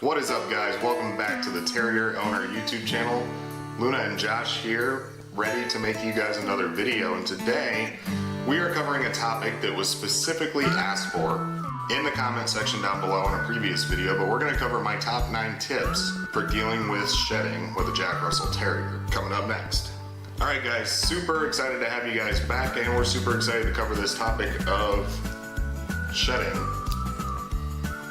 What is up, guys? Welcome back to the Terrier Owner YouTube channel. Luna and Josh here, ready to make you guys another video, and today we are covering a topic that was specifically asked for in the comment section down below in a previous video, but we're going to cover my top 9 tips for dealing with shedding with a Jack Russell Terrier, coming up next. Alright guys, super excited to have you guys back, and we're super excited to cover this topic of shedding,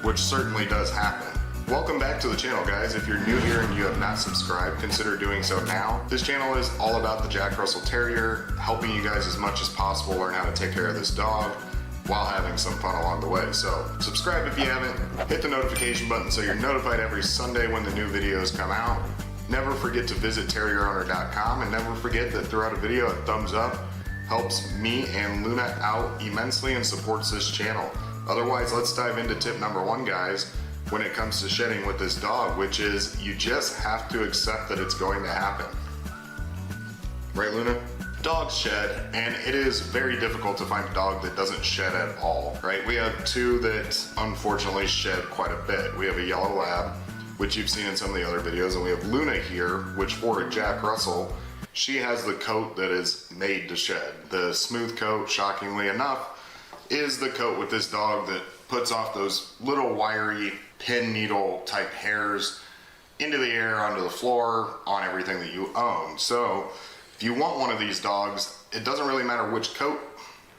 which certainly does happen. Welcome back to the channel, guys. If you're new here and you have not subscribed, consider doing so now. This channel is all about the Jack Russell Terrier, helping you guys as much as possible learn how to take care of this dog while having some fun along the way. So subscribe if you haven't, hit the notification button so you're notified every Sunday when the new videos come out. Never forget to visit terrierowner.com, and never forget that throughout a video, a thumbs up helps me and Luna out immensely and supports this channel. Otherwise, let's dive into tip number 1, guys, when it comes to shedding with this dog, which is you just have to accept that it's going to happen. Right, Luna? Dogs shed, and it is very difficult to find a dog that doesn't shed at all, right? We have 2 that unfortunately shed quite a bit. We have a yellow lab, which you've seen in some of the other videos, and we have Luna here, which for a Jack Russell, she has the coat that is made to shed. The smooth coat, shockingly enough, is the coat with this dog that puts off those little wiry pin needle type hairs into the air, onto the floor, on everything that you own. So if you want one of these dogs, it doesn't really matter which coat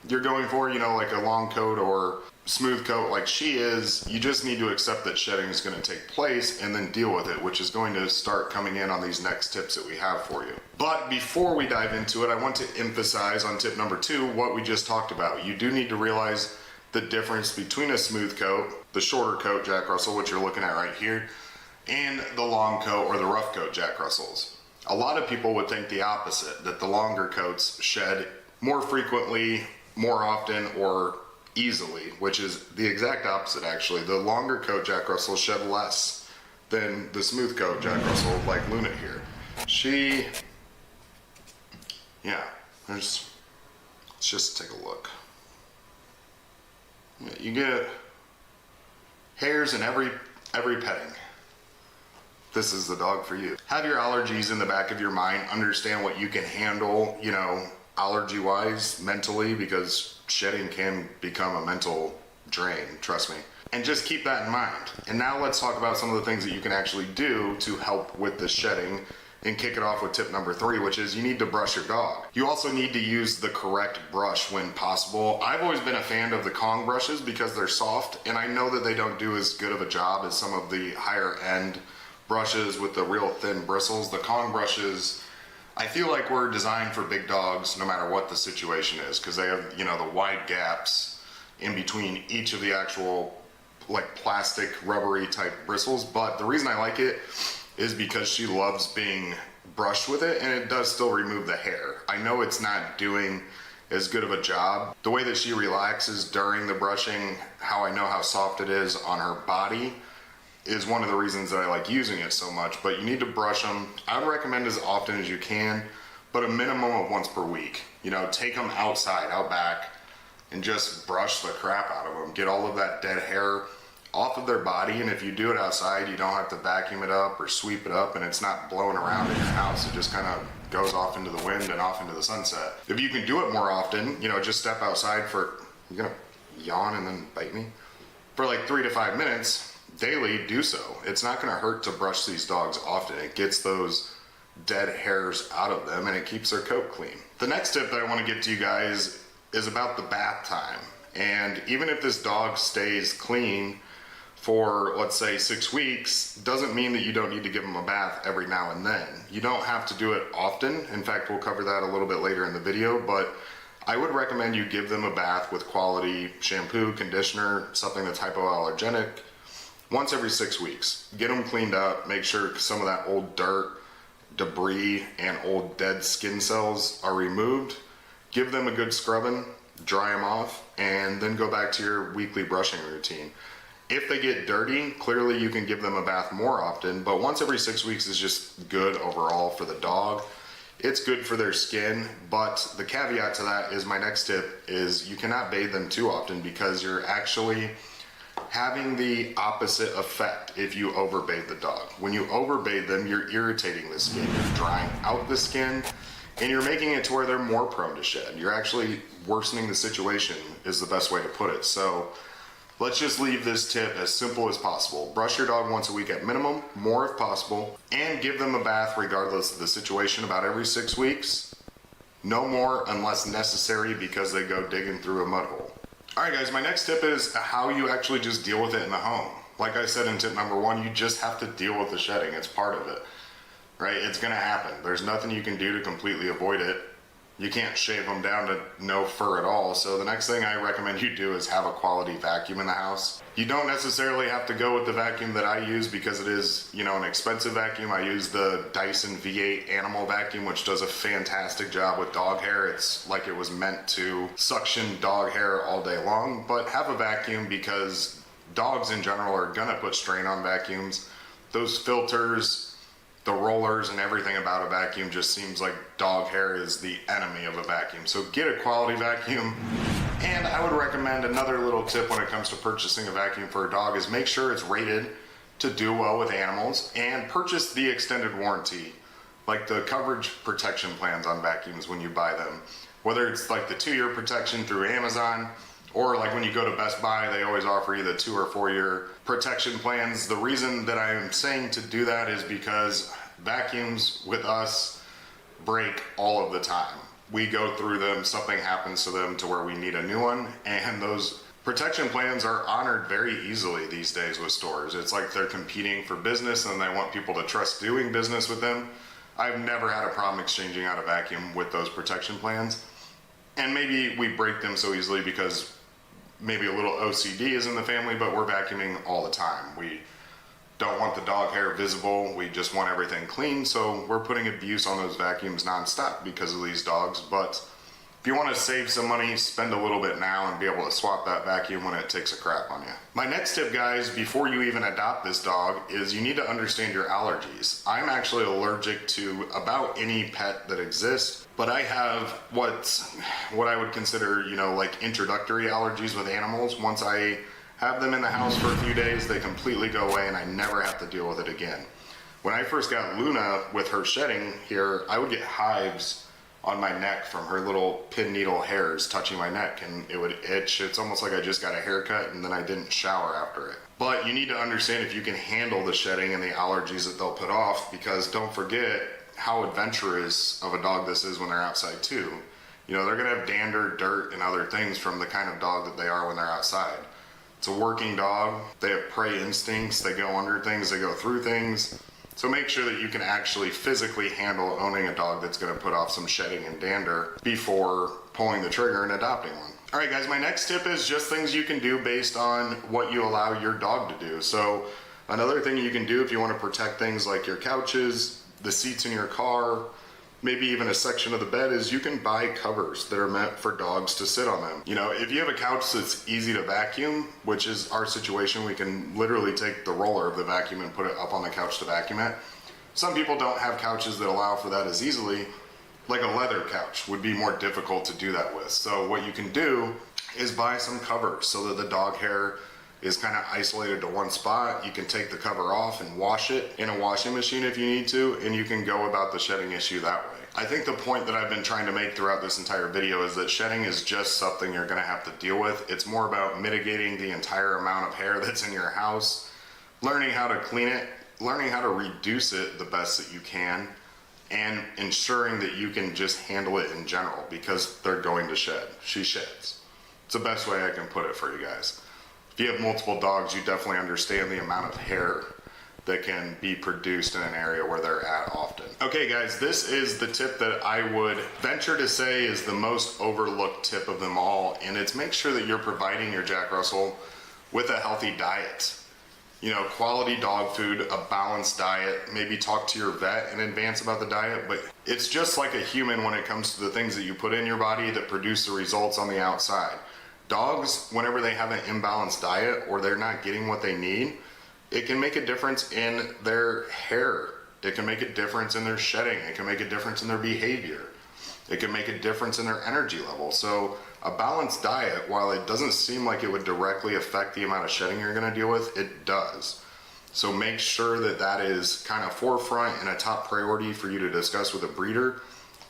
you're going for, you know, like a long coat or smooth coat like she is. You just need to accept that shedding is going to take place and then deal with it, which is going to start coming in on these next tips that we have for you. But before we dive into it, I want to emphasize on tip number 2 what we just talked about. You do need to realize the difference between a smooth coat, the shorter coat Jack Russell, which you're looking at right here, and the long coat or the rough coat Jack Russells. A lot of people would think the opposite, that the longer coats shed more frequently, more often, or easily, which is the exact opposite actually. The longer coat Jack Russell shed less than the smooth coat Jack Russell, like Luna here. Let's just take a look. You get hairs in every petting. This is the dog for you. Have your allergies in the back of your mind. Understand what you can handle, you know, allergy wise, mentally, because shedding can become a mental drain, trust me. And just keep that in mind. And now let's talk about some of the things that you can actually do to help with the shedding, and kick it off with tip number 3, which is you need to brush your dog. You also need to use the correct brush when possible. I've always been a fan of the Kong brushes because they're soft, and I know that they don't do as good of a job as some of the higher end brushes with the real thin bristles. The Kong brushes, I feel like, were designed for big dogs no matter what the situation is, because they have, you know, the wide gaps in between each of the actual like plastic rubbery type bristles. But the reason I like it is because she loves being brushed with it, and it does still remove the hair. I know it's not doing as good of a job. The way that she relaxes during the brushing, how I know how soft it is on her body, is one of the reasons that I like using it so much. But you need to brush them. I would recommend as often as you can, but a minimum of once per week. You know, take them outside, out back, and just brush the crap out of them. Get all of that dead hair off of their body, and if you do it outside, you don't have to vacuum it up or sweep it up, and it's not blowing around in your house. It just kind of goes off into the wind and off into the sunset. If you can do it more often, you know, just step outside for, you're gonna yawn and then bite me? For like 3 to 5 minutes daily, do so. It's not gonna hurt to brush these dogs often. It gets those dead hairs out of them, and it keeps their coat clean. The next tip that I wanna get to you guys is about the bath time. And even if this dog stays clean for, let's say, 6 weeks, doesn't mean that you don't need to give them a bath every now and then. You don't have to do it often. In fact, we'll cover that a little bit later in the video, but I would recommend you give them a bath with quality shampoo, conditioner, something that's hypoallergenic, once every 6 weeks. Get them cleaned up, make sure some of that old dirt, debris, and old dead skin cells are removed. Give them a good scrubbing, dry them off, and then go back to your weekly brushing routine. If they get dirty, clearly you can give them a bath more often, but once every 6 weeks is just good overall for the dog. It's good for their skin, but the caveat to that is my next tip is you cannot bathe them too often, because you're actually having the opposite effect if you overbathe the dog. When you overbathe them, you're irritating the skin, you're drying out the skin, and you're making it to where they're more prone to shed. You're actually worsening the situation, is the best way to put it. So let's just leave this tip as simple as possible. Brush your dog once a week at minimum, more if possible, and give them a bath regardless of the situation about every 6 weeks. No more unless necessary because they go digging through a mud hole. All right guys, my next tip is how you actually just deal with it in the home. Like I said in tip number 1, you just have to deal with the shedding. It's part of it, right? It's gonna happen. There's nothing you can do to completely avoid it. You can't shave them down to no fur at all. So the next thing I recommend you do is have a quality vacuum in the house. You don't necessarily have to go with the vacuum that I use because it is, you know, an expensive vacuum. I use the Dyson V8 animal vacuum, which does a fantastic job with dog hair. It's like it was meant to suction dog hair all day long, but have a vacuum because dogs in general are gonna put strain on vacuums. Those filters, the rollers and everything about a vacuum just seems like dog hair is the enemy of a vacuum. So get a quality vacuum. And I would recommend another little tip when it comes to purchasing a vacuum for a dog is make sure it's rated to do well with animals and purchase the extended warranty, like the coverage protection plans on vacuums when you buy them. Whether it's like the 2-year protection through Amazon, or like when you go to Best Buy, they always offer you the 2 or 4-year protection plans. The reason that I'm saying to do that is because vacuums with us break all of the time. We go through them, something happens to them to where we need a new one, and those protection plans are honored very easily these days with stores. It's like they're competing for business and they want people to trust doing business with them. I've never had a problem exchanging out a vacuum with those protection plans. And maybe we break them so easily because maybe a little OCD is in the family, but we're vacuuming all the time. We don't want the dog hair visible. We just want everything clean. So we're putting abuse on those vacuums nonstop because of these dogs. But if you want to save some money, spend a little bit now and be able to swap that vacuum when it takes a crap on you. My next tip, guys, before you even adopt this dog is you need to understand your allergies. I'm actually allergic to about any pet that exists, but I have what I would consider, you know, like introductory allergies with animals. Once I have them in the house for a few days, they completely go away and I never have to deal with it again. When I first got Luna with her shedding here, I would get hives on my neck from her little pin needle hairs touching my neck, and it would itch. It's almost like I just got a haircut and then I didn't shower after it. But you need to understand if you can handle the shedding and the allergies that they'll put off, because don't forget how adventurous of a dog this is when they're outside too. You know, they're gonna have dander, dirt, and other things from the kind of dog that they are when they're outside. It's a working dog. They have prey instincts. They go under things. They go through things. So make sure that you can actually physically handle owning a dog that's going to put off some shedding and dander before pulling the trigger and adopting one. All right, guys, my next tip is just things you can do based on what you allow your dog to do. So another thing you can do if you want to protect things like your couches, the seats in your car, maybe even a section of the bed, is you can buy covers that are meant for dogs to sit on them. You know, if you have a couch that's easy to vacuum, which is our situation, we can literally take the roller of the vacuum and put it up on the couch to vacuum it. Some people don't have couches that allow for that as easily. Like a leather couch would be more difficult to do that with. So what you can do is buy some covers so that the dog hair is kind of isolated to one spot. You can take the cover off and wash it in a washing machine if you need to, and you can go about the shedding issue that way. I think the point that I've been trying to make throughout this entire video is that shedding is just something you're gonna have to deal with. It's more about mitigating the entire amount of hair that's in your house, learning how to clean it, learning how to reduce it the best that you can, and ensuring that you can just handle it in general, because they're going to shed. She sheds. It's the best way I can put it for you guys. If you have multiple dogs, you definitely understand the amount of hair that can be produced in an area where they're at often. Okay guys, this is the tip that I would venture to say is the most overlooked tip of them all, and it's make sure that you're providing your Jack Russell with a healthy diet. You know, quality dog food, a balanced diet. Maybe talk to your vet in advance about the diet, but it's just like a human when it comes to the things that you put in your body that produce the results on the outside. Dogs, whenever they have an imbalanced diet or they're not getting what they need, it can make a difference in their hair. It can make a difference in their shedding. It can make a difference in their behavior. It can make a difference in their energy level. So A balanced diet, while it doesn't seem like it would directly affect the amount of shedding you're going to deal with, it does. So make sure that that is kind of forefront and a top priority for you to discuss with a breeder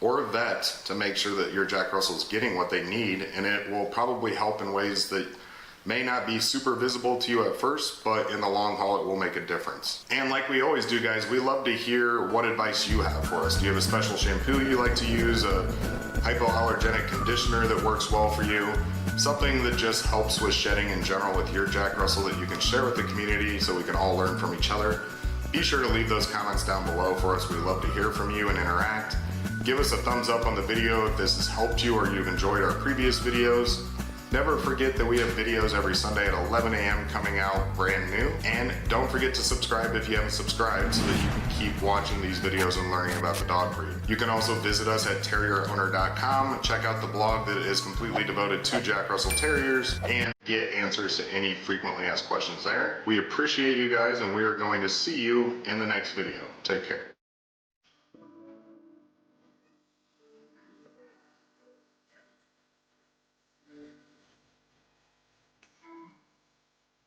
or a vet to make sure that your Jack Russell is getting what they need, and it will probably help in ways that may not be super visible to you at first, but in the long haul it will make a difference. And like we always do, guys, we love to hear what advice you have for us. Do you have a special shampoo you like to use, a hypoallergenic conditioner that works well for you, something that just helps with shedding in general with your Jack Russell that you can share with the community so we can all learn from each other? Be sure to leave those comments down below for us. We love to hear from you and interact. Give us a thumbs up on the video if this has helped you or you've enjoyed our previous videos. Never forget that we have videos every Sunday at 11 a.m. coming out brand new. And don't forget to subscribe if you haven't subscribed so that you can keep watching these videos and learning about the dog breed. You can also visit us at terrierowner.com, check out the blog that is completely devoted to Jack Russell Terriers, and get answers to any frequently asked questions there. We appreciate you guys, and we are going to see you in the next video. Take care.